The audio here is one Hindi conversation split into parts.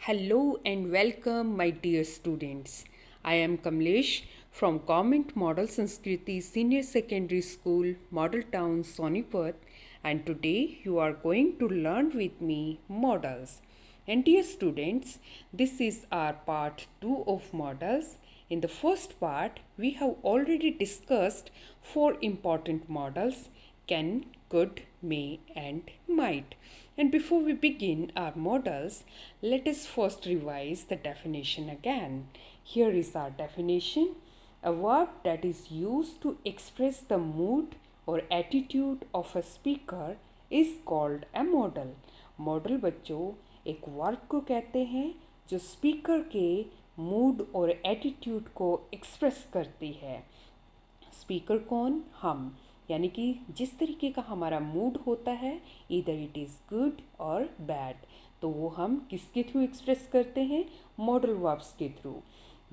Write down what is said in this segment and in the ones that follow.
Hello and welcome, my dear students. I am Kamlesh from Government Model Sanskriti Senior Secondary School, Model Town, Sonipat, and today you are going to learn with me models. And dear students, this is our part 2 of models. In the first part, we have already discussed four important models: can, could, may, and might. And before we begin our models, let us first revise the definition again. Here is our definition: a verb that is used to express the mood or attitude of a speaker is called a modal. Model बच्चों एक वर्ब को कहते हैं जो स्पीकर के मूड और एटीट्यूड को एक्सप्रेस करती है। स्पीकर कौन? हम। यानी कि जिस तरीके का हमारा मूड होता है, इधर इट इज़ गुड और बैड, तो वो हम किसके थ्रू एक्सप्रेस करते हैं? मॉडल वर्ब्स के through.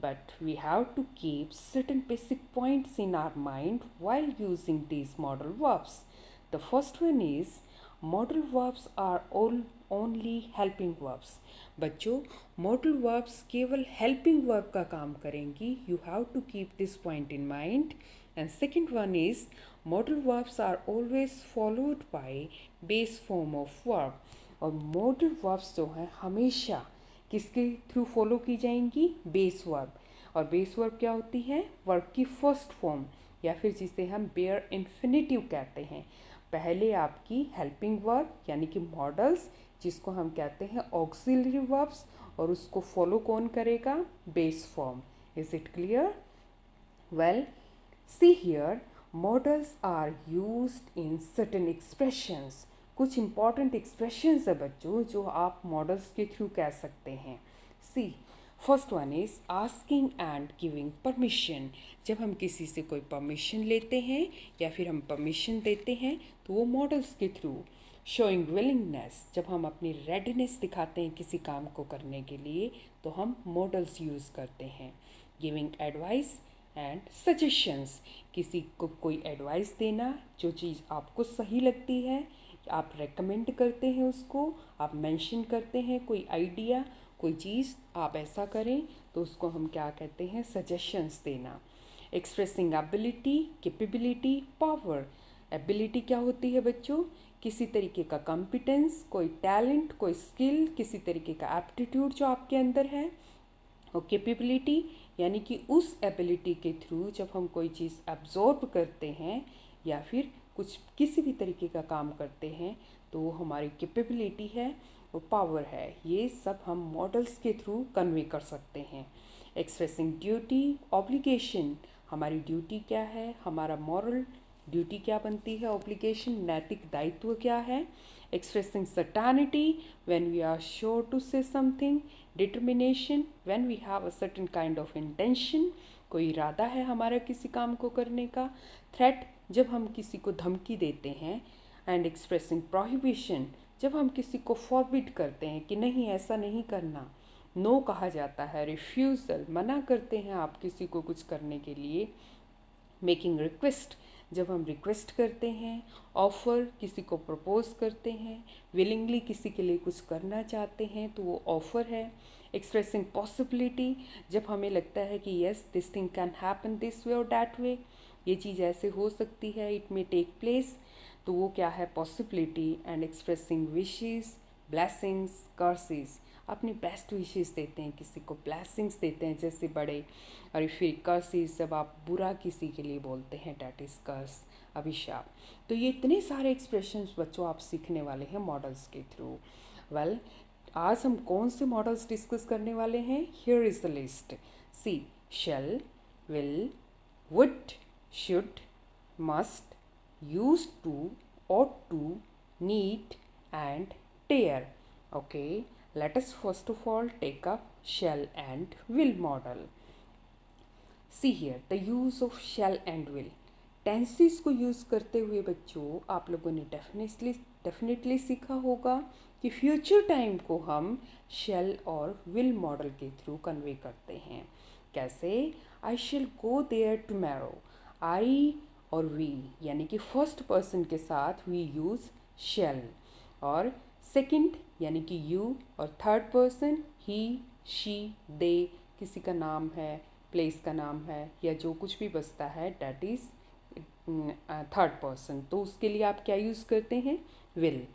But we have to keep certain basic points in our mind while using these modal verbs. The first one is modal verbs are all only helping verbs. बच्चों modal verbs केवल helping verb का काम करेंगी. You have to keep this point in mind. And second one is modal verbs are always followed by base form of verb. और modal verbs जो हैं हमेशा किसके थ्रू फॉलो की जाएंगी? Base verb. और बेस वर्ब क्या होती है? वर्ब की फर्स्ट फॉर्म, या फिर जिसे हम बेयर इन्फिनिटिव कहते हैं. पहले आपकी हेल्पिंग वर्ब यानी कि मॉडल्स, जिसको हम कहते हैं ऑक्सिलरी वर्ब्स, और उसको फॉलो कौन करेगा? Base form. Is it clear? Well, see here, modals are used in certain expressions. कुछ important expressions है बच्चों जो आप modals के थ्रू कह सकते हैं. See, first one is asking and giving permission. जब हम किसी से कोई permission लेते हैं या फिर हम permission देते हैं तो वो modals के थ्रू. Showing willingness, जब हम अपनी readiness दिखाते हैं किसी काम को करने के लिए तो हम modals यूज़ करते हैं. Giving advice एंड सजेशंस, किसी को कोई एडवाइस देना, जो चीज़ आपको सही लगती है आप रेकमेंड करते हैं उसको, आप मेंशन करते हैं कोई आइडिया, कोई चीज़ आप ऐसा करें तो उसको हम क्या कहते हैं? सजेशंस देना. Expressing ability, capability, power. Ability क्या होती है बच्चों? किसी तरीके का कॉम्पिटेंस, कोई टैलेंट, कोई स्किल, किसी तरीके का एप्टीट्यूड जो आपके अंदर है. और कैपेबिलिटी यानी कि उस एबिलिटी के थ्रू जब हम कोई चीज़ एब्जॉर्ब करते हैं या फिर कुछ किसी भी तरीके का काम करते हैं तो वो हमारी कैपेबिलिटी है, वो पावर है. ये सब हम मॉडल्स के थ्रू कन्वे कर सकते हैं. Expressing duty, obligation. हमारी ड्यूटी क्या है? हमारा मॉरल ड्यूटी क्या बनती है? ऑब्लिगेशन, नैतिक दायित्व क्या है? Expressing certainty, when we are sure to say something. Determination, when we have a certain kind of intention, कोई इरादा है हमारा किसी काम को करने का. Threat, जब हम किसी को धमकी देते हैं. And expressing prohibition, जब हम किसी को forbid करते हैं कि नहीं ऐसा नहीं करना. नो कहा जाता है. रिफ्यूज़ल, मना करते हैं आप किसी को कुछ करने के लिए. मेकिंग रिक्वेस्ट, जब हम रिक्वेस्ट करते हैं. ऑफ़र, किसी को प्रपोज करते हैं. विलिंगली, किसी के लिए कुछ करना चाहते हैं तो वो ऑफ़र है. एक्सप्रेसिंग पॉसिबिलिटी, जब हमें लगता है कि yes this thing can happen this way और डैट वे, ये चीज़ ऐसे हो सकती है, इट मे टेक प्लेस, तो वो क्या है? Possibility. And expressing wishes, blessings, curses, अपनी बेस्ट विशेस देते हैं, किसी को ब्लेसिंग्स देते हैं जैसे बड़े. और फिर कर्सेस, जब आप बुरा किसी के लिए बोलते हैं, डैट इज़ कर्स, अभिशाप. तो ये इतने सारे एक्सप्रेशंस बच्चों आप सीखने वाले हैं मॉडल्स के थ्रू. वेल, आज हम कौन से मॉडल्स डिस्कस करने वाले हैं? Here is the list. See, shall, will, would, should, must, use to, ought to, need and dare. Okay, let us first of all take up shall and will model. See here the use of shall and will. Tenses को यूज़ करते हुए बच्चों आप लोगों ने डेफिनेटली सीखा होगा कि फ्यूचर टाइम को हम शैल और विल मॉडल के थ्रू कन्वे करते हैं. कैसे? I shall go there tomorrow. I और वी यानी कि फर्स्ट पर्सन के साथ वी यूज़ शैल. और सेकंड यानी कि यू, और थर्ड पर्सन ही, शी, दे, किसी का नाम है, प्लेस का नाम है, या जो कुछ भी बचता है डैट इज़ थर्ड पर्सन। तो उसके लिए आप क्या यूज़ करते हैं? Will.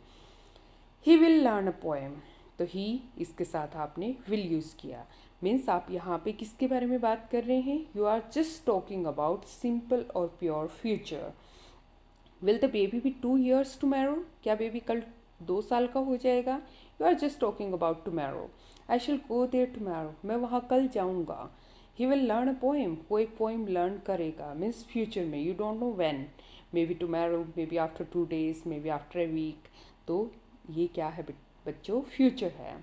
He will learn a poem, तो ही इसके साथ आपने विल यूज़ किया। मीन्स आप यहाँ पे किसके बारे में बात कर रहे हैं? You are just talking about simple और pure future. Will the baby be 2 years tomorrow, क्या बेबी कल 2 साल का हो जाएगा? You are just talking about tomorrow. I shall go there tomorrow, मैं वहाँ कल जाऊँगा। He will learn a poem, वो एक पोएम लर्न करेगा, मीन्स फ्यूचर में, you don't know when, maybe tomorrow, maybe after 2 days, maybe after a week. तो ये क्या है बच्चों? फ्यूचर है।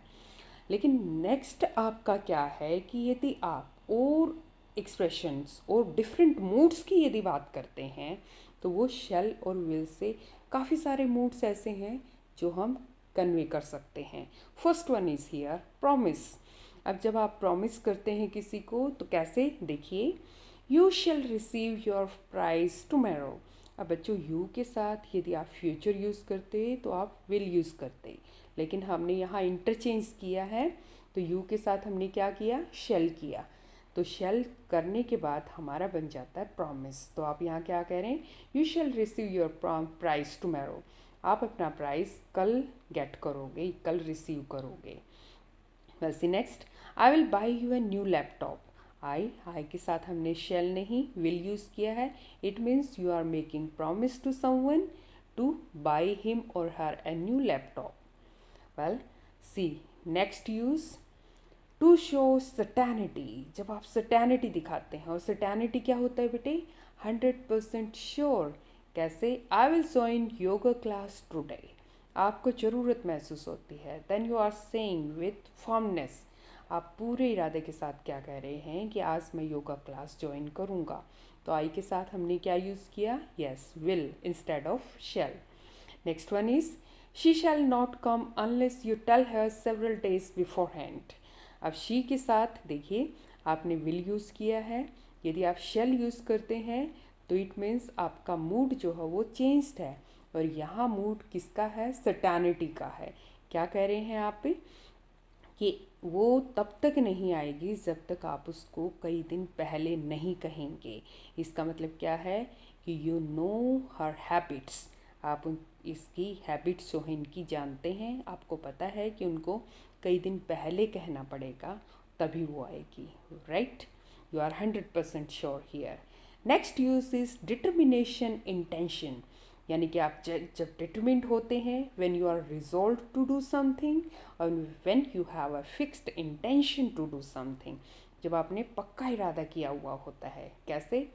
लेकिन नेक्स्ट आपका क्या है कि यदि आप और एक्सप्रेशंस और डिफरेंट मूड्स की यदि बात करते हैं तो वो शेल और विल से काफ़ी सारे मूड्स ऐसे हैं जो हम कन्वे कर सकते हैं। First one is here promise. अब जब आप प्रॉमिस करते हैं किसी को तो कैसे? देखिए, you shall receive your prize tomorrow. अब बच्चों यू के साथ यदि आप फ्यूचर यूज़ करते तो आप विल यूज़ करते, लेकिन हमने यहाँ इंटरचेंज किया है तो यू के साथ हमने क्या किया? शेल किया। तो शेल करने के बाद हमारा बन जाता है प्रॉमिस। तो आप यहाँ क्या कह रहे हैं? You shall receive your prize tomorrow, आप अपना प्राइज कल गेट करोगे, कल रिसीव करोगे। वैसे next, I will buy you a new laptop. I के साथ हमने शेल नहीं विल यूज़ किया है। It means you are making promise to someone to buy him और her a new laptop. Well see next use, to show certainty. जब आप सर्टेनिटी दिखाते हैं, और सर्टेनिटी क्या होता है बेटे? 100% श्योर। कैसे? I will join yoga class today, आपको ज़रूरत महसूस होती है। Then you are saying with firmness, आप पूरे इरादे के साथ क्या कह रहे हैं कि आज मैं योगा क्लास ज्वाइन करूँगा। तो आई के साथ हमने क्या यूज़ किया? Yes, will instead of shall. Next one is, she shall not come unless you tell her several days beforehand. अब शी के साथ देखिए आपने विल यूज़ किया है। यदि आप शेल यूज़ करते हैं तो इट मीन्स आपका मूड जो है वो चेंज्ड है, और यहाँ मूड किसका है? सर्टेनिटी का है। क्या कह रहे हैं आप कि वो तब तक नहीं आएगी जब तक आप उसको कई दिन पहले नहीं कहेंगे। इसका मतलब क्या है कि यू नो हर हैबिट्स, आप उन इसकी हैबिट्स जो है इनकी जानते हैं, आपको पता है कि उनको कई दिन पहले कहना पड़ेगा तभी वो आएगी, right? You are 100% sure here. Next use is determination intention, यानी कि आप जब डिटरमिन्ड होते हैं, when you are resolve to do something, और when you have a fixed intention to do something, जब आपने पक्का इरादा किया हुआ होता है। कैसे?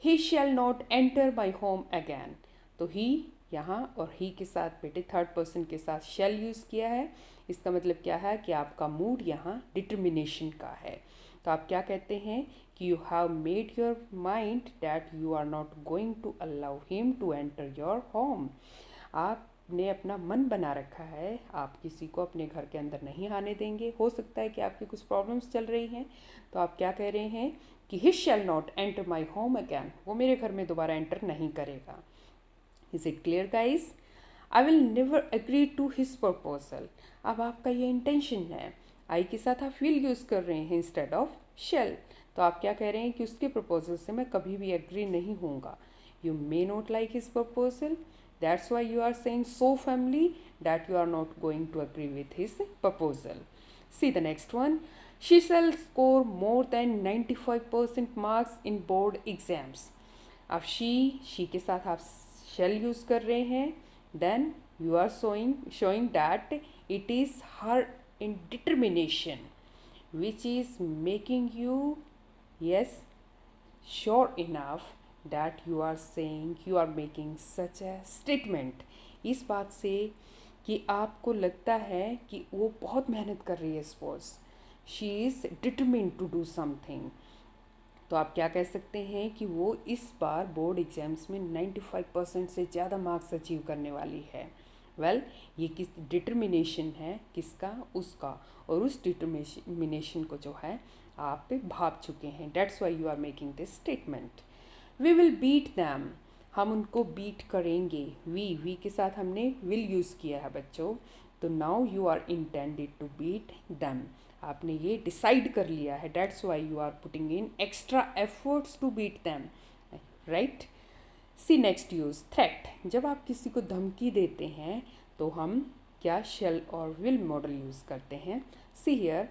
He shall not enter my home again. तो ही यहाँ और ही के साथ बेटे थर्ड पर्सन के साथ शैल यूज़ किया है। इसका मतलब क्या है कि आपका मूड यहाँ डिटर्मिनेशन का है। तो आप क्या कहते हैं कि you have made your mind that you are not going to allow him to enter your home. आपने अपना मन बना रखा है, आप किसी को अपने घर के अंदर नहीं आने देंगे। हो सकता है कि आपकी कुछ प्रॉब्लम्स चल रही हैं, तो आप क्या कह रहे हैं कि he shall not enter my home again, वो मेरे घर में दोबारा एंटर नहीं करेगा। Is it clear guys? I will never agree to his proposal. अब आपका ये इंटेंशन है, आई के साथ आप विल यूज़ कर रहे हैं इंस्टेड ऑफ शेल। तो आप क्या कह रहे हैं कि उसके प्रपोजल से मैं कभी भी एग्री नहीं होऊंगा। You may not like his proposal, that's why you are saying so firmly that you are not going to agree with his proposal. See the next one. She shall score more than 95% marks in board exams. अब she के साथ आप shall यूज़ कर रहे हैं, then you are showing that it is her in determination which is making you, yes, sure enough that you are saying you are making such a statement। इस बात से कि आपको लगता है कि वो बहुत मेहनत कर रही है, suppose she is determined to do something, तो आप क्या कह सकते हैं कि वो इस बार बोर्ड एग्जाम्स में 95% से ज़्यादा मार्क्स अचीव करने वाली है। वेल ये किस डिटर्मिनेशन है? किसका? उसका। और उस डिटर्मिनेशन को जो है आप पे भाप चुके हैं, that's why you are making this statement. We will beat them, हम उनको बीट करेंगे। वी के साथ हमने विल यूज़ किया है बच्चों, तो now you are intended to beat them, आपने ये डिसाइड कर लिया है, that's why you are putting in extra efforts to beat them, right. See next use threat, जब आप किसी को धमकी देते हैं तो हम क्या शैल और विल मॉडल यूज़ करते हैं। See here,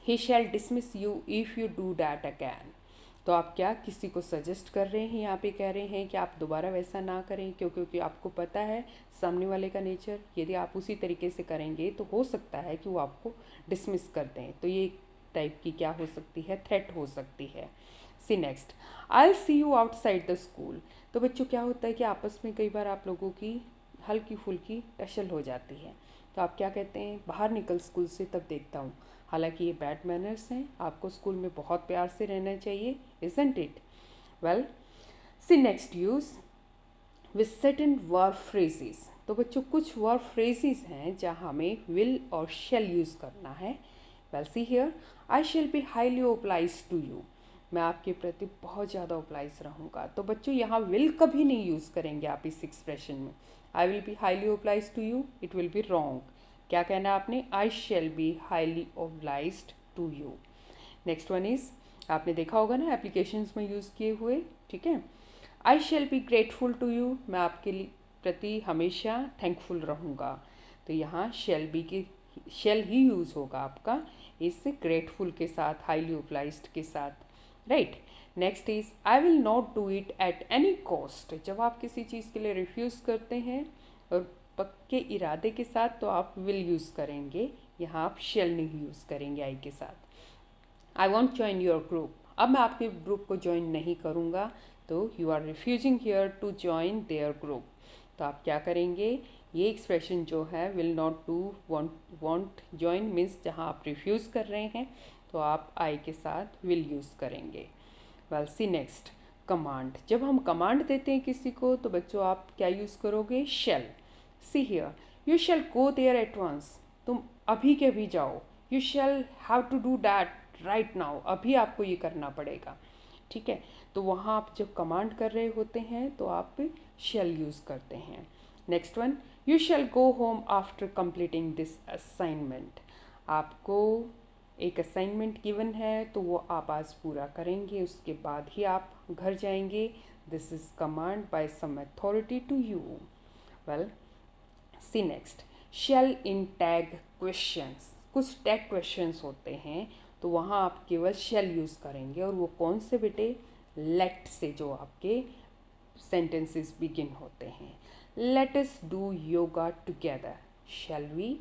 he shall dismiss you if you do that again, तो आप क्या किसी को सजेस्ट कर रहे हैं, यहाँ पे कह रहे हैं कि आप दोबारा वैसा ना करें, क्योंकि आपको पता है सामने वाले का नेचर, यदि आप उसी तरीके से करेंगे तो हो सकता है कि वो आपको डिसमिस कर दें, तो ये टाइप की क्या हो सकती है, थ्रेट हो सकती है। See next, I see you outside the school, तो बच्चों क्या होता है कि आपस में कई बार आप लोगों की हल्की फुल्की टशल हो जाती है, तो आप क्या कहते हैं, बाहर निकल स्कूल से तब देखता हूँ। हालांकि ये बैड मैनर्स हैं, आपको स्कूल में बहुत प्यार से रहना चाहिए, isn't it? Well, see next use with certain verb phrases, तो बच्चों कुछ verb phrases हैं जहाँ हमें will और shall use करना है। Well, see here, I shall be highly obliged to you, मैं आपके प्रति बहुत ज़्यादा obliged रहूँगा, तो बच्चों यहाँ will कभी नहीं यूज़ करेंगे आप इस एक्सप्रेशन में। I will be highly obliged to you, it will be wrong। क्या कहना आपने, I shall be highly obliged to you। Next one is, आपने देखा होगा ना एप्लीकेशंस में यूज़ किए हुए, ठीक है। I shall be grateful to you, मैं आपके लिए प्रति हमेशा थैंकफुल रहूँगा, तो यहाँ शेल बी की शेल ही यूज़ होगा आपका इससे ग्रेटफुल के साथ, हाईली ओब्लाइज्ड के साथ, right. Next is, I will not do it at any cost, जब आप किसी चीज़ के लिए रिफ्यूज़ करते हैं और पक्के इरादे के साथ तो आप विल यूज़ करेंगे, यहाँ आप शेल नहीं यूज़ करेंगे आई के साथ। I won't join your group, अब मैं आपके ग्रुप को ज्वाइन नहीं करूँगा, तो you are refusing here to join their group, तो आप क्या करेंगे, ये एक्सप्रेशन जो है will not to want join means जहाँ आप रिफ्यूज़ कर रहे हैं तो आप आई के साथ विल यूज़ करेंगे। वेल सी नेक्स्ट, कमांड, जब हम कमांड देते हैं किसी को तो बच्चों आप क्या यूज़ करोगे, shall. See here, you shall go there at once, तुम अभी के अभी जाओ, you shall have to do that right now, अभी आपको ये करना पड़ेगा, ठीक है। तो वहाँ आप जब कमांड कर रहे होते हैं तो आप शेल यूज़ करते हैं। Next one, you shall go home after completing this assignment, आपको एक असाइनमेंट गिवन है तो वो आप आज पूरा करेंगे, उसके बाद ही आप घर जाएंगे, this is command by some authority to you. Well see next, shall in tag questions, कुछ टैग क्वेश्चंस होते हैं तो वहाँ आप केवल शेल यूज़ करेंगे, और वो कौन से बेटे, लेट से जो आपके सेंटेंसेस बिगिन होते हैं, let us do yoga together, shall we,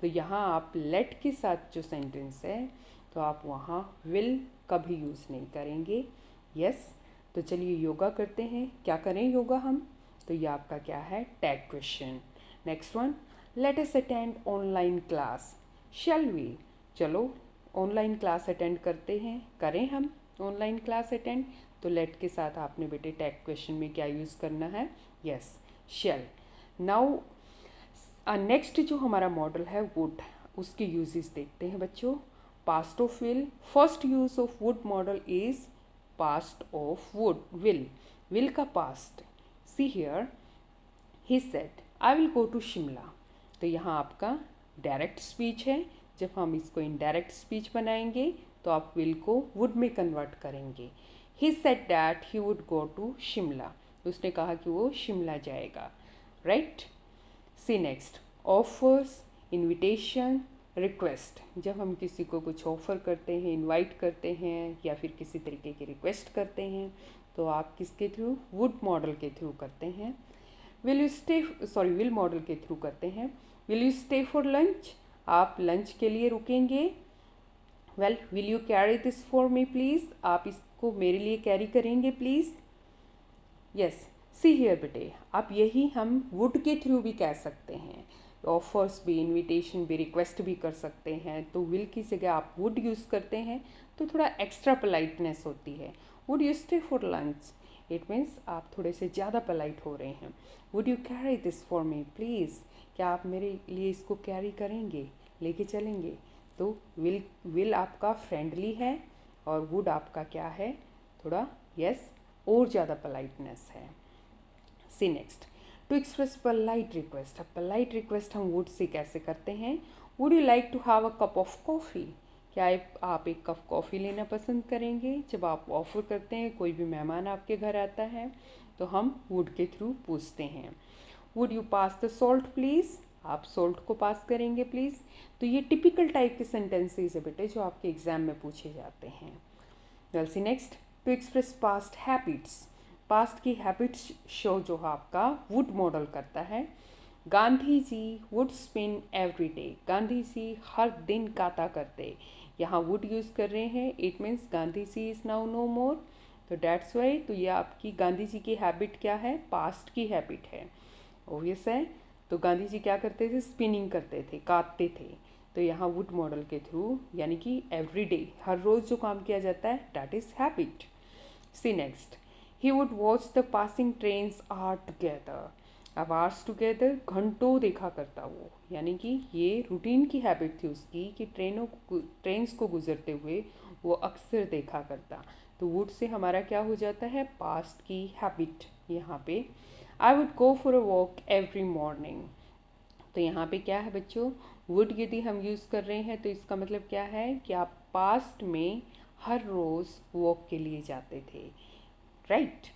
तो यहाँ आप लेट के साथ जो सेंटेंस है तो आप वहाँ विल कभी यूज़ नहीं करेंगे। यस, तो चलिए योगा करते हैं, क्या करें योगा हम, तो ये आपका क्या है, tag question. Next one, let us attend online class, shall we, चलो ऑनलाइन क्लास अटेंड करते हैं, करें हम ऑनलाइन क्लास अटेंड, तो लेट के साथ आपने बेटे टैग क्वेश्चन में क्या यूज़ करना है, यस शेल। नाउ नेक्स्ट जो हमारा मॉडल है वुड, उसके यूजेस देखते हैं बच्चों। Past of will, first use of would modal is past of would, will का past. See here, he said I will go to Shimla, तो यहाँ आपका डायरेक्ट स्पीच है, जब हम इसको इनडायरेक्ट स्पीच बनाएंगे तो आप विल को वुड में कन्वर्ट करेंगे। He said that he would go to Shimla, उसने कहा कि वो शिमला जाएगा, right. See next, offers, invitation, request, जब हम किसी को कुछ ऑफ़र करते हैं, इनवाइट करते हैं या फिर किसी तरीके की रिक्वेस्ट करते हैं तो आप किसके थ्रू, वुड मॉडल के थ्रू करते हैं। विल मॉडल के थ्रू करते हैं। Will you stay for lunch, आप लंच के लिए रुकेंगे। Well, will you carry this for me please, आप इसको मेरे लिए कैरी करेंगे प्लीज़। यस, सी हियर बेटे, आप यही हम वुड के थ्रू भी कह सकते हैं, ऑफर्स भी, इनविटेशन भी, रिक्वेस्ट भी कर सकते हैं, तो विल की जगह आप वुड यूज़ करते हैं तो थोड़ा एक्स्ट्रा पोलाइटनेस होती है। Would you stay for lunch, it means आप थोड़े से ज़्यादा पोलाइट हो रहे हैं। Would you carry this for me please, क्या आप मेरे लिए इसको कैरी करेंगे, लेके चलेंगे, तो विल आपका फ्रेंडली है और वुड आपका क्या है, थोड़ा यस और ज़्यादा पोलाइटनेस है। See next, to express polite request. अब पोलाइट रिक्वेस्ट हम वुड से कैसे करते हैं? Would you like to have a cup of coffee? क्या आप एक कप कॉफ़ी लेना पसंद करेंगे? जब आप ऑफ़र करते हैं, कोई भी मेहमान आपके घर आता है तो हम वुड के थ्रू पूछते हैं। Would you pass the salt please? आप सॉल्ट को पास करेंगे प्लीज़? तो ये टिपिकल टाइप के सेंटेंसेस है बेटे जो आपके एग्जाम में पूछे जाते हैं। Well see next, to express past habits. Past की हैबिट्स शो जो आपका वुड मॉडल करता है। Gandhi ji would spin every day. Gandhi ji हर दिन काता करते। यहाँ वुड यूज़ कर रहे हैं, it means Gandhi ji is now no more, तो डैट्स वाई। तो ये आपकी गांधी जी की हैबिट क्या है? पास्ट की हैबिट है, ओबियस है। तो गांधी जी क्या करते थे? स्पिनिंग करते थे, काटते थे। तो यहाँ वुड मॉडल के थ्रू यानी कि एवरी डे, हर रोज़ जो काम किया जाता है, that is habit. See next, he would watch the passing trains are together. अब आवर्स टुगेदर घंटों देखा करता वो, यानी कि ये रूटीन की हैबिट थी उसकी कि ट्रेन्स को गुजरते हुए वो अक्सर देखा करता। तो वुड से हमारा क्या हो जाता है? पास्ट की हैबिट। यहाँ पे I would go for a walk every morning. तो यहाँ पे क्या है बच्चों? वुड यदि हम यूज़ कर रहे हैं तो इसका मतलब क्या है कि आप पास्ट में हर रोज़ वॉक के लिए जाते थे, right.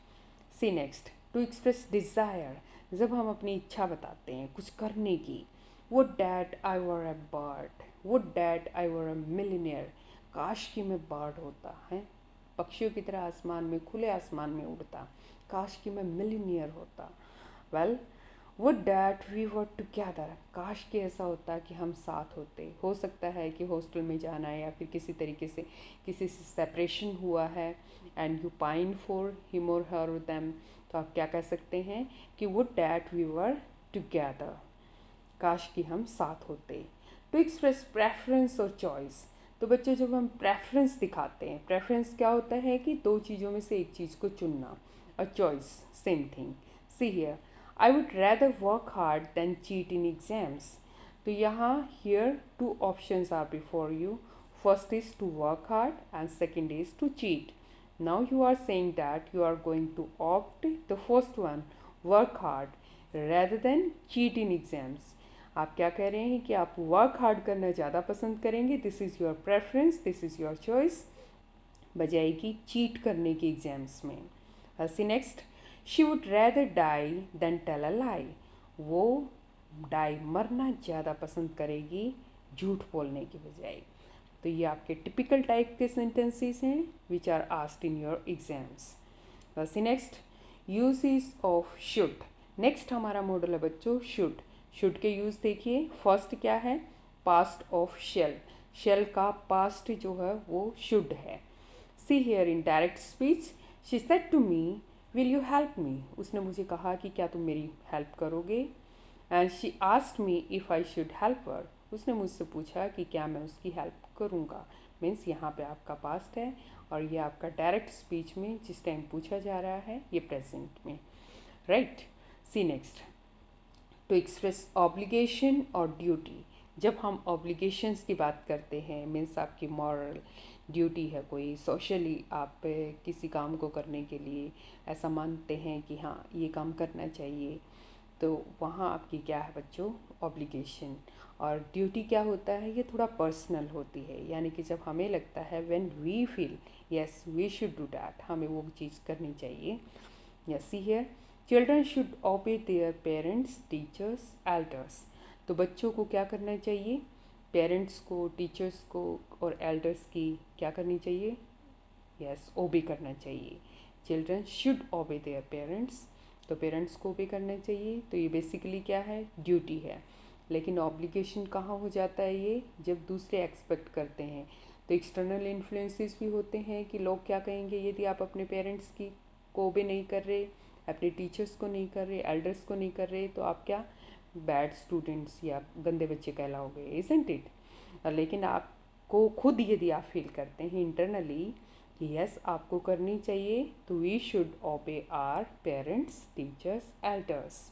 See next, to express desire. जब हम अपनी इच्छा बताते हैं कुछ करने की। Would that I were a bird. Would that I were a millionaire. काश कि मैं बर्ड होता है, पक्षियों की तरह आसमान में, खुले आसमान में उड़ता। काश कि मैं मिलियनियर होता। Well, would that we were together. काश कि ऐसा होता कि हम साथ होते। हो सकता है कि हॉस्टल में जाना है या फिर किसी तरीके से किसी से सेपरेशन हुआ है and you pine for him और हर और देम, तो आप क्या कह सकते हैं कि would that we were together. काश कि हम साथ होते। टू एक्सप्रेस प्रेफरेंस और चॉइस। तो बच्चों जब हम प्रेफरेंस दिखाते हैं, प्रेफरेंस क्या होता है कि दो चीज़ों में से एक चीज़ को चुनना, और choice same thing. See here, I would rather work hard than cheat in exams. तो यहाँ here two options are before you. First is to work hard and second is to cheat. Now you are saying that you are going to opt the first one, work hard, rather than cheat in exams. आप क्या कह रहे हैं कि आप वर्क हार्ड करना ज़्यादा पसंद करेंगे, this is your preference, this is your choice, बजाय कि चीट करने के एग्जाम्स में। See next, she would rather die than tell a lie. वो डाई मरना ज़्यादा पसंद करेगी झूठ बोलने के बजाय। तो ये आपके टिपिकल टाइप के सेंटेंसेस हैं which are asked in your exams. See next, uses of should. Next हमारा मॉडल है बच्चों शुड। शुड के यूज़ देखिए। फर्स्ट क्या है? Past of shall. शेल का पास्ट जो है वो शुड है। See here in direct speech, she said to me will you help me. उसने मुझे कहा कि क्या तुम मेरी हेल्प करोगे। And she asked me if I should help हर। उसने मुझसे पूछा कि क्या मैं उसकी हेल्प करूँगा। मीन्स यहाँ पे आपका पास्ट है और ये आपका डायरेक्ट स्पीच में जिस टाइम पूछा जा रहा है ये प्रेजेंट में, right. See next, to express obligation और ड्यूटी। जब हम ऑब्लिगेशंस की बात करते हैं, मीन्स आपकी मॉरल ड्यूटी है, कोई सोशली आप किसी काम को करने के लिए ऐसा मानते हैं कि हाँ ये काम करना चाहिए, तो वहाँ आपकी क्या है बच्चों? ऑब्लिगेशन। और ड्यूटी क्या होता है? ये थोड़ा पर्सनल होती है, यानी कि जब हमें लगता है when we feel yes we should do that, हमें वो चीज़ करनी चाहिए। Yes, see here, children should obey their parents, teachers, elders. तो बच्चों को क्या करना चाहिए? पेरेंट्स को, टीचर्स को और एल्डर्स की क्या करनी चाहिए? यस, ओबे करना चाहिए। Children should obey their parents, तो पेरेंट्स को ओबे करना चाहिए। तो ये बेसिकली क्या है? ड्यूटी है। लेकिन ऑब्लिगेशन कहाँ हो जाता है ये? जब दूसरे एक्सपेक्ट करते हैं। तो एक्सटर्नल इन्फ्लुएंसेस भी होते हैं कि लोग क्या कहेंगे यदि आप अपने पेरेंट्स की को ओबे नहीं कर रहे, अपने टीचर्स को नहीं कर रहे, एल्डर्स को नहीं कर रहे, तो आप क्या बैड स्टूडेंट्स या गंदे बच्चे कहलाओगे, इजंट इट। लेकिन आपको खुद यदि आप फील करते हैं इंटरनली कि यस आपको करनी चाहिए, तो we should obey our parents, teachers, elders.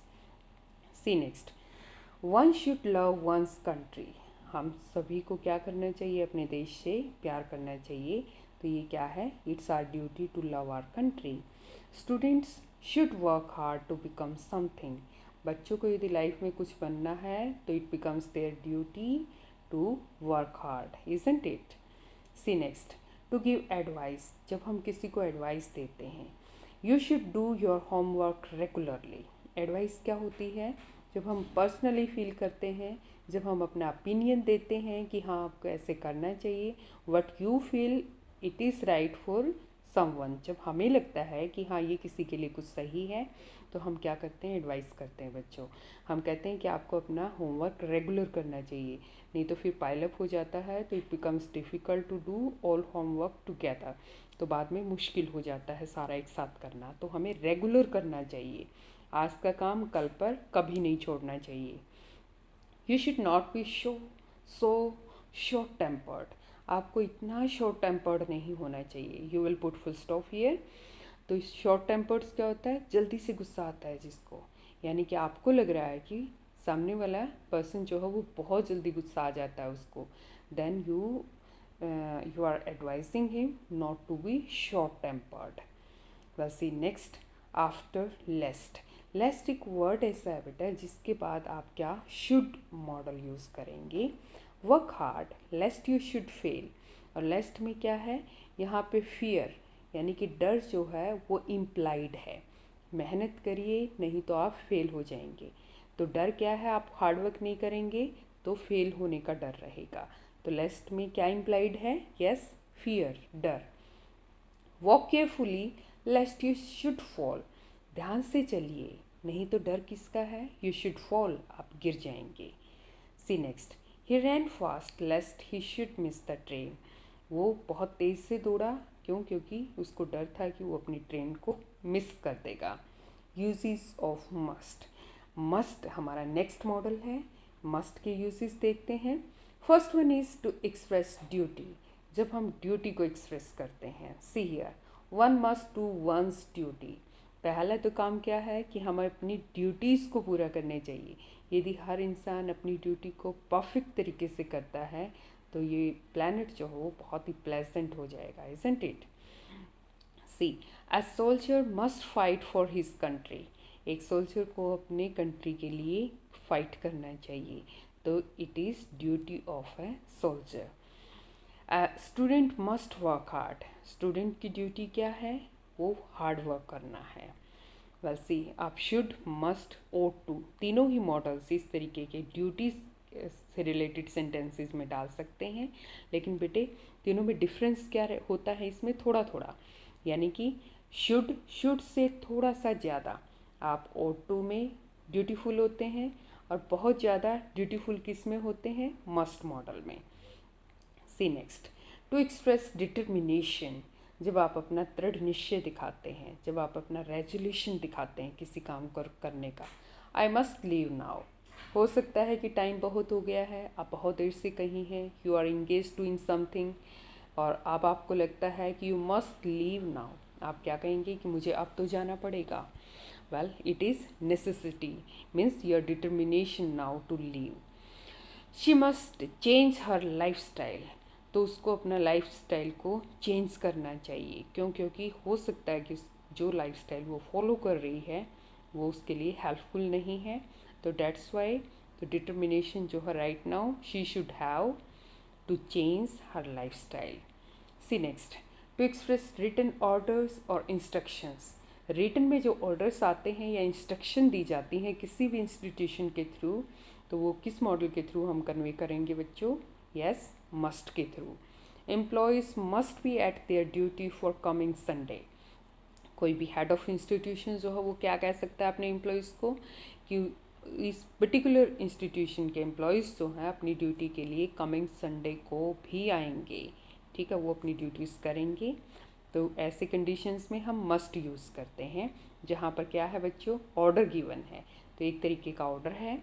See next, one should love one's country. हम सभी को क्या करना चाहिए? अपने देश से प्यार करना चाहिए। तो ये क्या है? It's our duty to love our country. Students should work hard to become something. बच्चों को यदि लाइफ में कुछ बनना है तो it becomes their duty to work hard, isn't it? See next, to give advice. जब हम किसी को एडवाइस देते हैं, you should do your homework regularly. Advice क्या होती है? जब हम पर्सनली फील करते हैं, जब हम अपना ओपिनियन देते हैं कि हाँ आपको ऐसे करना चाहिए, what you feel it is right for someone, जब हमें लगता है कि हाँ ये किसी के लिए कुछ सही है, तो हम क्या करते हैं? एडवाइस करते हैं बच्चों। हम कहते हैं कि आपको अपना होमवर्क रेगुलर करना चाहिए, नहीं तो फिर पाइलअप हो जाता है, तो it becomes difficult to do all homework together. तो बाद में मुश्किल हो जाता है सारा एक साथ करना। तो हमें रेगुलर करना चाहिए, आज का काम कल पर कभी नहीं छोड़ना चाहिए। You should not be so short tempered. आपको इतना शॉर्ट टेम्पर्ड नहीं होना चाहिए। You will put full stop here. तो इस शॉर्ट टेम्पर्ड्स क्या होता है? जल्दी से गुस्सा आता है जिसको, यानी कि आपको लग रहा है कि सामने वाला पर्सन जो है वो बहुत जल्दी गुस्सा आ जाता है उसको, then you are advising him not to be short tempered. बस सी नेक्स्ट, आफ्टर लेस्ट। लेस्ट एक वर्ड ऐसा है बेटा जिसके बाद आप क्या शुड मॉडल यूज़ करेंगे। Work hard लेस्ट you should fail. और लेस्ट में क्या है? यहाँ पे फियर यानी कि डर जो है वो इम्प्लाइड है। मेहनत करिए नहीं तो आप फेल हो जाएंगे। तो डर क्या है? आप हार्डवर्क नहीं करेंगे तो फेल होने का डर रहेगा। तो लेस्ट में क्या इम्प्लाइड है? यस, फियर, डर। Walk carefully लेस्ट you should fall. ध्यान से चलिए नहीं तो डर किसका है? यू शुड फॉल, आप गिर जाएंगे। See next, he ran fast lest he should miss the train. वो बहुत तेज़ से दौड़ा, क्यों? क्योंकि उसको डर था कि वो अपनी ट्रेन को मिस कर देगा। Uses of must. मस्ट हमारा नेक्स्ट मॉडल है। मस्ट के यूजेस देखते हैं। First one is to express duty. जब हम ड्यूटी को एक्सप्रेस करते हैं, see here, one must do one's duty. पहला तो काम क्या है कि हमें अपनी ड्यूटीज़ को पूरा करने चाहिए। यदि हर इंसान अपनी ड्यूटी को परफेक्ट तरीके से करता है तो ये प्लैनेट जो हो बहुत ही प्लेजेंट हो जाएगा, isn't it? See, a soldier must fight for his country. एक सोल्जर को अपने कंट्री के लिए फाइट करना चाहिए, तो it is duty of a soldier. Student must work hard. Student की ड्यूटी क्या है? वो हार्ड वर्क करना है। वेल सी, आप शुड, मस्ट, ओट टू तीनों ही मॉडल्स इस तरीके के ड्यूटीज से रिलेटेड सेंटेंसेस में डाल सकते हैं, लेकिन बेटे तीनों में डिफरेंस क्या होता है इसमें? थोड़ा थोड़ा, यानी कि शुड से थोड़ा सा ज़्यादा आप ओट टू में ड्यूटीफुल होते हैं, और बहुत ज़्यादा ड्यूटीफुल किस में होते हैं? मस्ट मॉडल में। See next, to express determination. जब आप अपना दृढ़ निश्चय दिखाते हैं, जब आप अपना रेजोल्यूशन दिखाते हैं किसी काम को करने का। I must leave now. हो सकता है कि टाइम बहुत हो गया है, आप बहुत देर से कहीं हैं, you are engage to in something, और अब आपको लगता है कि यू मस्ट लीव नाउ। आप क्या कहेंगे? कि मुझे अब तो जाना पड़ेगा। Well, it is necessity, means your determination now to leave. She must change her life style. तो उसको अपना लाइफ स्टाइल को चेंज करना चाहिए, क्यों? क्योंकि हो सकता है कि जो लाइफ स्टाइल वो फॉलो कर रही है वो उसके लिए हेल्पफुल नहीं है। तो डेट्स वाई तो डिटर्मिनेशन जो है right now she should have to change her life style. See next, to express written orders और इंस्ट्रक्शंस। रिटन में जो ऑर्डर्स आते हैं या इंस्ट्रक्शन दी जाती हैं किसी भी इंस्टीट्यूशन के थ्रू, तो वो किस मॉडल के थ्रू हम कन्वे करेंगे बच्चों? यस, मस्ट के through. Employees must be eight there duty for coming Sunday. कोई भी हेड ऑफ इंस्टीट्यूशन जो है वो क्या कह सकता है अपने एम्प्लॉयज़ को कि इस पर्टिकुलर इंस्टीट्यूशन के एम्प्लॉयज़ जो हैं अपनी ड्यूटी के लिए कमिंग संडे को भी आएंगे, ठीक है, वो अपनी ड्यूटीज़ करेंगे। तो ऐसे कंडीशंस में हम मस्ट यूज़ करते हैं, जहाँ पर क्या है बच्चों? ऑर्डर गिवन है, तो एक तरीके का ऑर्डर है।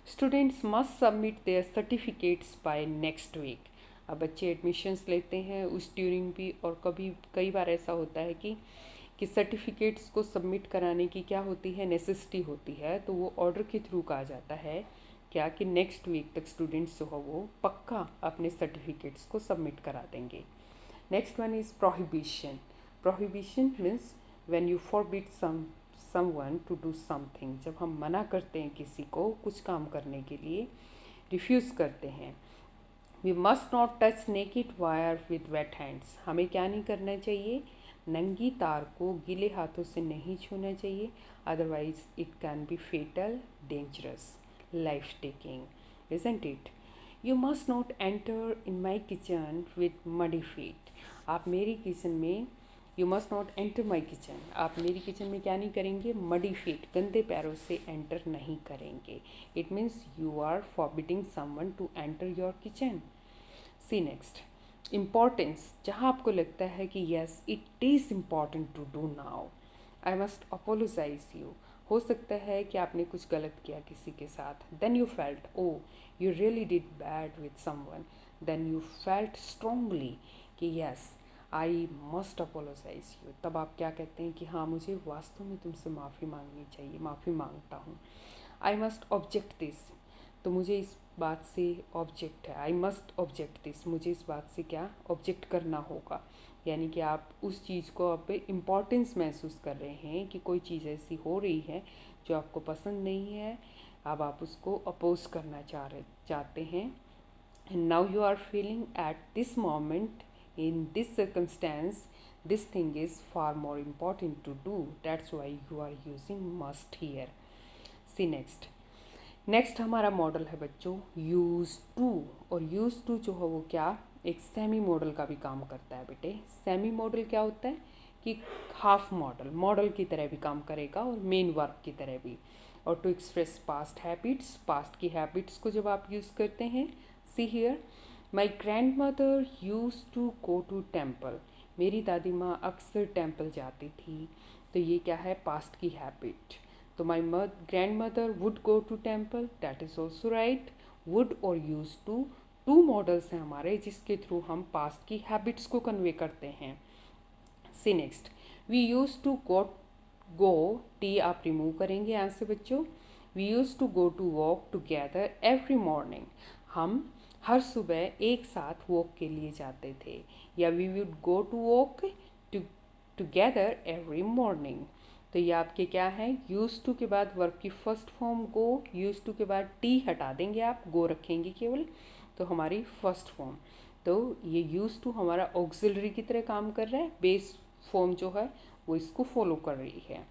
Students must submit their certificates by next week. अब बच्चे एडमिशन्स लेते हैं उस ड्यूरिंग भी, और कभी कई बार ऐसा होता है कि सर्टिफिकेट्स को सबमिट कराने की क्या होती है? नेसेसिटी होती है, तो वो ऑर्डर के थ्रू कहा जाता है क्या कि नेक्स्ट वीक तक स्टूडेंट्स जो है वो पक्का अपने सर्टिफिकेट्स को सबमिट करा देंगे। Next one is prohibition. Prohibition means when you forbid someone to do something, जब हम मना करते हैं किसी को कुछ काम करने के लिए, रिफ्यूज़ करते हैं। We must not touch naked wire with wet hands, हमें क्या नहीं करना चाहिए, नंगी तार को गीले हाथों से नहीं छूना चाहिए, otherwise it can be fatal, dangerous, life taking, isn't it? You must not enter in my kitchen with muddy feet. आप मेरी किचन में, you must not enter my kitchen, आप मेरी किचन में क्या नहीं करेंगे, मडी फीट, गंदे पैरों से एंटर नहीं करेंगे। It means you are forbidding someone to enter your kitchen. See next, importance, जहाँ आपको लगता है कि yes it is important to do now, I must apologise you. हो सकता है कि आपने कुछ गलत किया किसी के साथ, then you felt oh you really did bad with someone, then you felt strongly कि yes I must apologise you, तब आप क्या कहते हैं कि हाँ मुझे वास्तव में तुमसे माफ़ी मांगनी चाहिए, माफ़ी मांगता हूँ। आई मस्ट ऑब्जेक्ट दिस, तो मुझे इस बात से ऑब्जेक्ट है, आई मस्ट ऑब्जेक्ट दिस, मुझे इस बात से क्या ऑब्जेक्ट करना होगा, यानी कि आप उस चीज़ को आप इम्पॉर्टेंस महसूस कर रहे हैं कि कोई चीज़ ऐसी हो रही है जो आपको पसंद नहीं है, अब आप उसको अपोज करना चाहते हैं। And now you are feeling at this moment in this circumstance this thing is far more important to do, that's why you are using must here. See next हमारा मॉडल है बच्चों यूज टू, और यूज टू जो है वो क्या, एक सेमी मॉडल का भी काम करता है बेटे। सेमी मॉडल क्या होता है कि हाफ मॉडल की तरह भी काम करेगा और मेन वर्ब की तरह भी। और to express past habits, past की हैबिट्स को जब आप यूज़ करते हैं, see here, my grand mother use to go to temple, मेरी दादी माँ अक्सर टेम्पल जाती थी, तो ये क्या है, पास्ट की हैबिट। तो my grand mother would go to temple, that is also right. Would और यूज टू मॉडल्स हैं हमारे जिसके थ्रू हम पास्ट की हैबिट्स को कन्वे करते हैं। See next, we use to go, T आप रिमूव करेंगे यहाँ से बच्चों। We use to go to walk together every morning, हम हर सुबह एक साथ वॉक के लिए जाते थे, या we would go to walk together every morning. तो ये आपके क्या है, यूज टू के बाद वर्ब की first form go, use to के बाद टी हटा देंगे आप, गो रखेंगे केवल, तो हमारी फर्स्ट फॉर्म। तो ये यूज टू हमारा ऑक्सिलरी की तरह काम कर रहा है, बेस फॉर्म जो है वो इसको फॉलो कर रही है।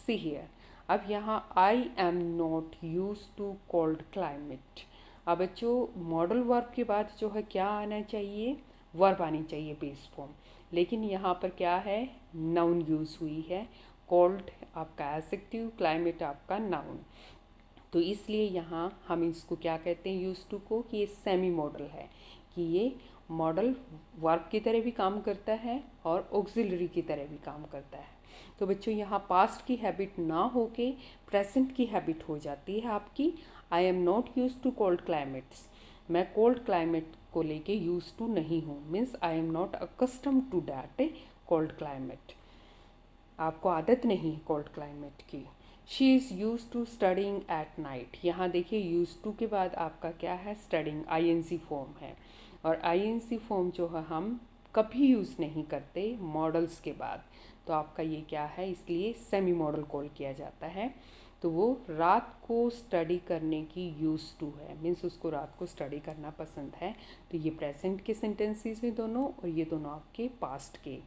सी हियर, अब यहाँ I am not use to cold climate, अब बच्चों मॉडल वर्ब के बाद जो है क्या आना चाहिए, वर्ब आनी चाहिए बेस फॉर्म, लेकिन यहाँ पर क्या है, नाउन यूज़ हुई है, कोल्ड आपका एडजेक्टिव, क्लाइमेट आपका नाउन, तो इसलिए यहाँ हम इसको क्या कहते हैं यूज टू को, कि ये सेमी मॉडल है, कि ये मॉडल वर्ब की तरह भी काम करता है और ऑक्सिलरी की तरह भी काम करता है। तो बच्चों यहाँ पास्ट की हैबिट ना होके प्रेजेंट की हैबिट हो जाती है आपकी। I am not use to cold climates, मैं कोल्ड क्लाइमेट को लेके यूज टू नहीं हूँ, means I am not accustom to that cold climate, आपको आदत नहीं है कोल्ड क्लाइमेट की। She is use to studying at night, यहाँ देखिए यूज टू के बाद आपका क्या है, स्टडिंग, आईएनसी फॉर्म है, और आईएनसी फॉर्म जो है हम कभी यूज़ नहीं करते मॉडल्स के बाद, तो आपका ये क्या है, इसलिए सेमी मॉडल कॉल किया जाता है। तो वो रात को स्टडी करने की यूज़ टू है, मीन्स उसको रात को स्टडी करना पसंद है, तो ये प्रेजेंट के सेंटेंसेस हैं दोनों, और ये दोनों आपके पास्ट के।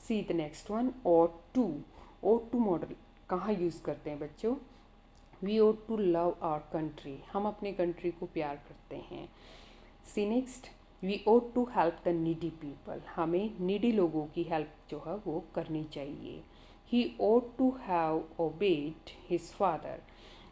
सी the next one, ought to, ought to model कहाँ यूज़ करते हैं बच्चों, we ought to love our country, हम अपने कंट्री को प्यार करते हैं। See next, we ought to help the needy people, हमें नीडी लोगों की हेल्प जो है वो करनी चाहिए। ही ought to have obeyed his father,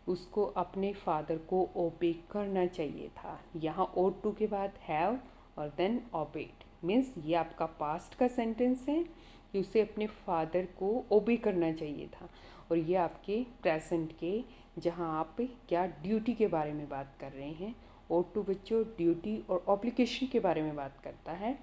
उसको अपने फादर को ओबे करना चाहिए था, यहाँ ought to के बाद have और देन obeyed, मीन्स ये आपका पास्ट का सेंटेंस है कि उसे अपने फादर को ओबे करना चाहिए था, और ये आपके प्रेजेंट के जहाँ आप क्या ड्यूटी के बारे में बात कर रहे हैं। ought to बच्चों ड्यूटी और ऑब्लिगेशन के बारे में बात करता है,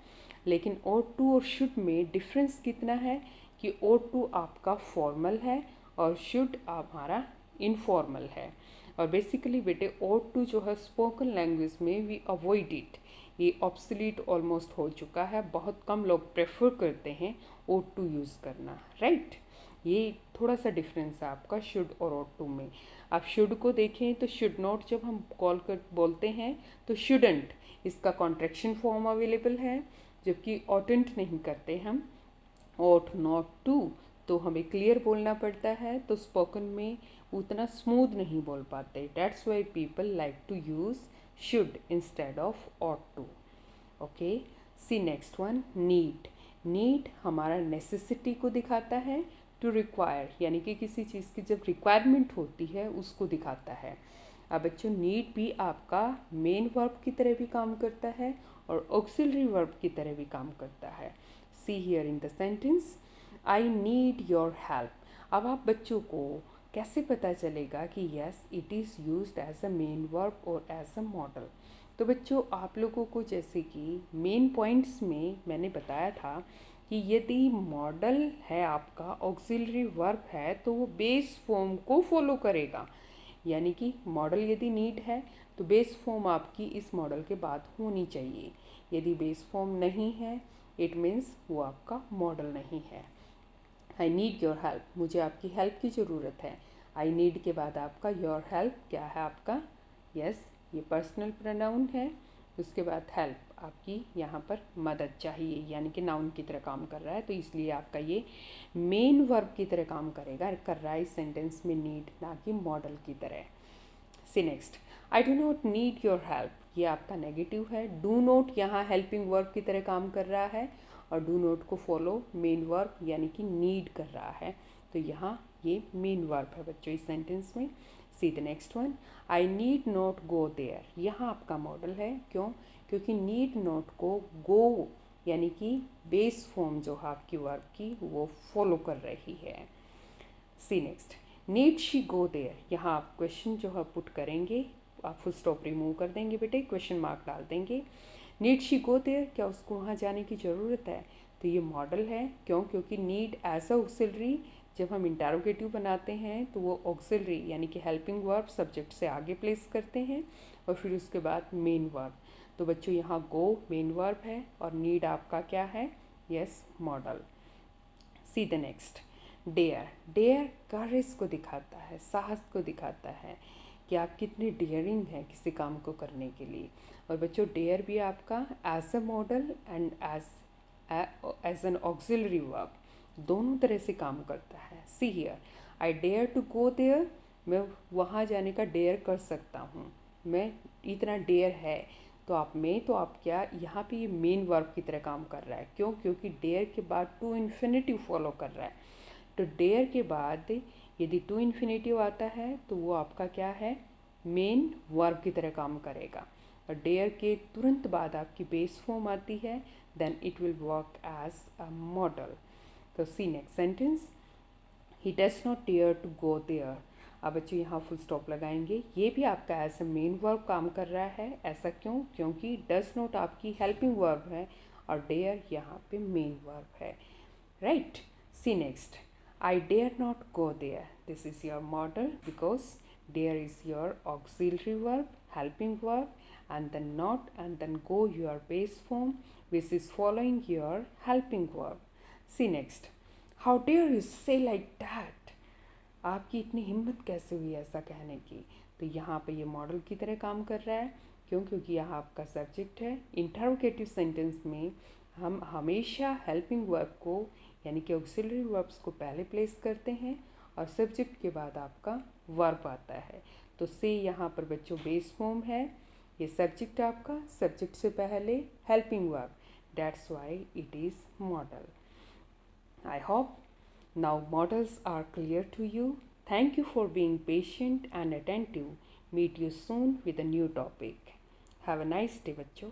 लेकिन ought to और should में डिफरेंस कितना है कि ought to आपका फॉर्मल है और should हमारा इनफॉर्मल है। और बेसिकली बेटे ought to जो है स्पोकन लैंग्वेज में वी अवॉइड इट, ये ऑब्सोलीट ऑलमोस्ट हो चुका है, बहुत कम लोग प्रेफर करते हैं ought to यूज़ करना, राइट। ये थोड़ा सा डिफरेंस है आपका शुड और ought to में। आप शुड को देखें तो शुड नॉट जब हम कॉल कर बोलते हैं तो शुडंट इसका कॉन्ट्रैक्शन फॉर्म अवेलेबल है, जबकि ऑटेंट नहीं करते हम। ought not to तो हमें क्लियर बोलना पड़ता है, तो स्पोकन में उतना स्मूथ नहीं बोल पाते। That's why people like to use should instead of ought to। Okay, see next one, need. Need हमारा नेसेसिटी को दिखाता है, टू रिक्वायर यानी कि किसी चीज़ की जब रिक्वायरमेंट होती है उसको दिखाता है। अब बच्चों नीड भी आपका मेन वर्ब की तरह भी काम करता है और ऑक्सिलरी वर्ब की तरह भी काम करता है। See here in the sentence, I need your help. अब आप बच्चों को कैसे पता चलेगा कि yes it is used as a main verb और एज अ मॉडल। तो बच्चों आप लोगों को जैसे कि मेन पॉइंट्स में मैंने बताया था कि यदि मॉडल है आपका ऑक्सिलरी वर्ब है तो वो बेस फॉर्म को फॉलो करेगा, यानी कि मॉडल यदि नीड है तो बेस फॉर्म आपकी इस मॉडल के बाद होनी चाहिए। यदि बेस फॉर्म नहीं है इट मीन्स वो आपका मॉडल नहीं है। आई नीड योर हेल्प, मुझे आपकी हेल्प की ज़रूरत है। आई नीड के बाद आपका योर हेल्प क्या है आपका, यस ये पर्सनल प्रोनाउन है। उसके बाद हेल्प आपकी यहाँ पर मदद चाहिए, यानी कि नाउन की तरह काम कर रहा है, तो इसलिए आपका ये मेन वर्ब की तरह काम करेगा, कर रहा है इस सेंटेंस में नीड, ना कि मॉडल की तरह। See next, I do not need your help, ये आपका नेगेटिव है। डू नॉट यहाँ हेल्पिंग वर्ब की तरह काम कर रहा है और डू नॉट को फॉलो मेन वर्ब यानी कि नीड कर रहा है, तो यहाँ ये मेन वर्ब है बच्चों इस सेंटेंस में। See the next one, I need not go there, यहाँ आपका मॉडल है। क्यों? क्योंकि नीड नॉट को गो यानी कि बेस फॉर्म जो है आपकी वर्ब की वो फॉलो कर रही है। See next, need she go there, यहाँ आप क्वेश्चन जो है पुट करेंगे, आप फुल स्टॉप रिमूव कर देंगे बेटे, क्वेश्चन मार्क डाल देंगे। नीड शी गो देयर, क्या उसको वहाँ जाने की ज़रूरत है? तो ये मॉडल है। क्यों? क्योंकि नीड एज अ ऑक्सिलरी जब हम इंटरोगेटिव बनाते हैं तो वो ऑक्सिलरी यानी कि हेल्पिंग वर्ब सब्जेक्ट से आगे प्लेस करते हैं और फिर उसके बाद मेन वर्ब। तो बच्चों यहाँ गो मेन वर्ब है और नीड आपका क्या है, yes modal. See the next, dare. Dare courage को दिखाता है, साहस को दिखाता है कि आप कितने डेयरिंग हैं किसी काम को करने के लिए। और बच्चों डेयर भी आपका as a model and as an auxiliary verb दोनों तरह से काम करता है। See here, I dare to go there, मैं वहाँ जाने का डेयर कर सकता हूँ, मैं इतना डेयर है। तो आप में तो आप क्या यहाँ पे ये मेन वर्ब की तरह काम कर रहा है। क्यों? क्योंकि डेयर के बाद टू इन्फिनेटिव फॉलो कर रहा है। तो डेयर के बाद यदि टू इन्फिनेटिव आता है तो वो आपका क्या है, मेन वर्ब की तरह काम करेगा। और डेयर के तुरंत बाद आपकी बेस फॉर्म आती है, then it will work as a model. तो see next sentence, he does not dare to go there. अब बच्चों यहाँ फुल स्टॉप लगाएंगे, ये भी आपका एज अ मेन वर्ब काम कर रहा है। ऐसा क्यों? क्योंकि डज नॉट आपकी हेल्पिंग वर्ब है और डेयर यहाँ पे मेन वर्ब है, right. See next, I dare not go there, this is your model because dare is your auxiliary verb, helping verb, and then not and then go your base form which is following your helping verb. See next, how dare you say like that, आपकी इतनी हिम्मत कैसे हुई ऐसा कहने की। तो यहाँ पे ये मॉडल की तरह काम कर रहा है। क्यों? क्योंकि यहाँ आपका सब्जेक्ट है। इंटरोगेटिव सेंटेंस में हम हमेशा हेल्पिंग वर्ब को यानी कि ऑक्सिलरी वर्ब्स को पहले प्लेस करते हैं और सब्जेक्ट के बाद आपका वर्ब आता है। तो से यहाँ पर बच्चों बेस फॉर्म है, ये सब्जेक्ट आपका, सब्जेक्ट से पहले helping verb, that's why it is model. I hope now models are clear to you. Thank you for being patient and attentive. Meet you soon with a new topic. Have a nice day, बच्चों.